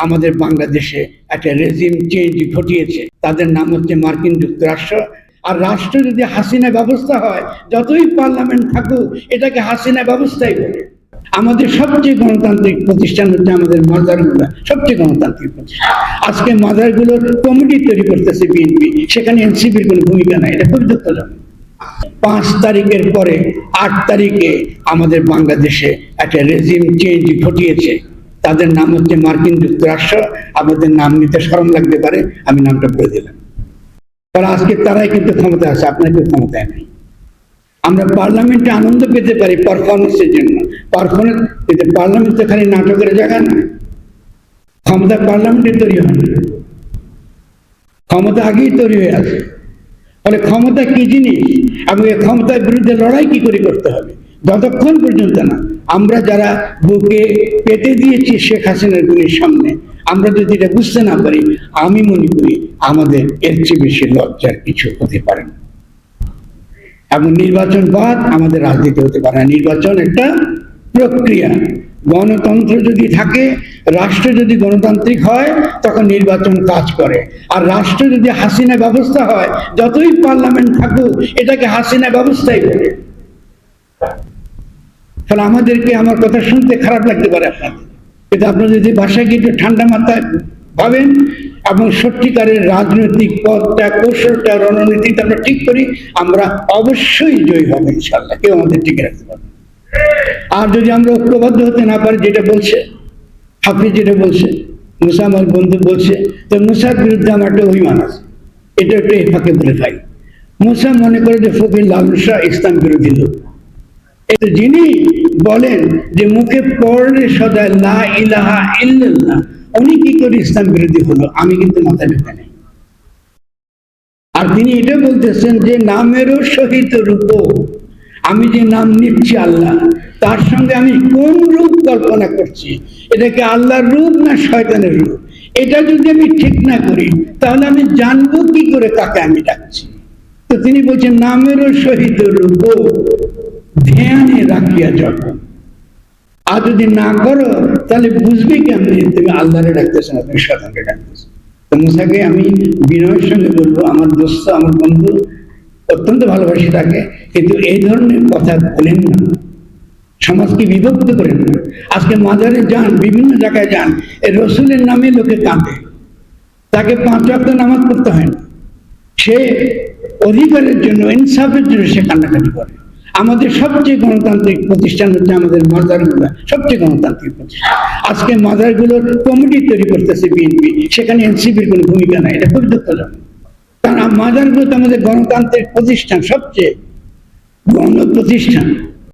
আমাদের বাংলাদেশে একটা রেজিম চেঞ্জ ঘটিয়েছে। তাদের নাম হচ্ছে মার্কিন যুক্তরাষ্ট্র। আর রাষ্ট্র যদি হাসিনা ব্যবস্থা হয়, যতই পার্লামেন্ট থাকুক, এটাকে হাসিনা ব্যবস্থাই বলে। আমাদের সবচেয়ে গণতান্ত্রিক প্রতিষ্ঠান হচ্ছে আমাদের মাজারগুলো, সবচেয়ে গণতান্ত্রিক প্রতিষ্ঠান। আজকে মাজারগুলোর কমিটি তৈরি করতেছে বিএনপি, সেখানে এনসিপির কোনো ভূমিকা নাই। এটা খুব দুঃখজনক। 5 তারিখের পরে 8 তারিখে আমাদের বাংলাদেশে একটা রেজিম চেঞ্জ ঘটিয়েছে। তাদের নাম হচ্ছে মার্কিন যুক্তরাষ্ট্র। আমাদের নাম নিতে শরম লাগতে পারে, আমি নামটা বলে দিলাম। কারণ আজকে তারাই কিন্তু ক্ষমতা আছে, আপনার কেউ ক্ষমতায় নেই। আমরা পার্লামেন্টে আনন্দ পেতে পারি পারফরমেন্সের জন্য। পার্লামেন্ট তো খালি নাটকের জায়গা না। ক্ষমতা পার্লামেন্টে তৈরি হয় না, ক্ষমতা আগেই তৈরি হয়ে আছে। ফলে ক্ষমতা কি জিনিস এবং এই ক্ষমতার বিরুদ্ধে লড়াই কি করে করতে হবে, যতক্ষণ পর্যন্ত না আমরা যারা বুকে পেতে দিয়েছি শেখ হাসিনার গুলির সামনে, আমরা যদি এটা বুঝতে না পারি, আমি মনে করি আমাদের এর চেয়ে বেশি লজ্জার কিছু হতে পারে না। এবং নির্বাচন বাদ আমাদের রাজনীতি হতে পারে না। নির্বাচন একটা প্রক্রিয়া। গণতন্ত্র যদি থাকে, রাষ্ট্র যদি গণতান্ত্রিক হয়, তখন নির্বাচন কাজ করে। আর রাষ্ট্র যদি হাসিনা ব্যবস্থা হয়, যতই পার্লামেন্ট থাকুক, এটাকে হাসিনা ব্যবস্থাই বলে। তাহলে আমাদেরকে, আমার কথা শুনতে খারাপ লাগতে পারে আপনাদের, কিন্তু আপনারা যদি বাসায় গিয়ে একটু ঠান্ডা মাথায় ভাবেন এবং সত্যিকারের রাজনৈতিক পথটা, কৌশলটা, রণনীতিটা আমরা ঠিক করি, আমরা অবশ্যই জয়ী হব ইনশাআল্লাহ। কেউ আমাদের টিকে রাখতে পারবে। আর যদি আমরা ঐক্যবদ্ধ হতে না পারি, যেটা বলছে হাফিজ, যেটা বলছে মুসা আমার বন্ধু বলছে, তো মুসার বিরুদ্ধে আমার একটা অভিমান আছে। এটা একটু ফাঁকে বলে ভাই, মুসা মনে করে যে ফকির লালন শাহ ইসলাম বিরোধী লোক। যিনি বলেন যে মুখে পড়লে সদা লা ইলাহা ইল্লাল্লাহ, উনি কি করে ইসলাম বিরোধী হলো? আমি কিন্তু মাথা ব্যথা নেই। আর তিনি এটা বলতেছেন যে নামেরও সহিত রূপ, আমি যে নাম নিচ্ছি আল্লাহ, তার সঙ্গে আমি কোন রূপ কল্পনা করছি, এটাকে আল্লাহর রূপ না শয়তানের রূপ? এটা যদি আমি ঠিক না করি, তাহলে আমি জানবো কি করে কাকে আমি ডাকছি? তো তিনি বলছেন নামেরও সহিত রূপ ধ্যানে রাখিয়া যখন। আর যদি না করো, তাহলে বুঝবে কেমনি তুমি আল্লাহরে ডাকতেছো না, তুমি শয়তানকে ডাকতেছো। তো মুসাকে আমি বিনয়ের সঙ্গে বলবো, আমার দোস্ত, আমার বন্ধু, অত্যন্ত ভালোবাসি তাকে, কিন্তু এই ধরনের কথা বলেন না, সমাজকে বিভক্ত করেন না। আজকে মাজারে যান, বিভিন্ন জায়গায় যান, এই রসুলের নামে লোকে কাঁদে, তাকে 5 ওয়াক্ত নামাজ পড়তে হয় না, সে অধিকারের জন্য, ইনসাফের জন্য সে কান্নাকাটি করে। আমাদের সবচেয়ে গণতান্ত্রিক প্রতিষ্ঠান হচ্ছে আমাদের মাজারগুলো, সবচেয়ে গণতান্ত্রিক প্রতিষ্ঠান। আজকে মাজারগুলোর কমিটি তৈরি করতেছে বিএনপি, সেখানে এনসিপির কোনো ভূমিকা নাই। এটা খুব দুঃখজনক। কারণ মাজারগুলো তো আমাদের গণতান্ত্রিক প্রতিষ্ঠান, সবচেয়ে গণ প্রতিষ্ঠান।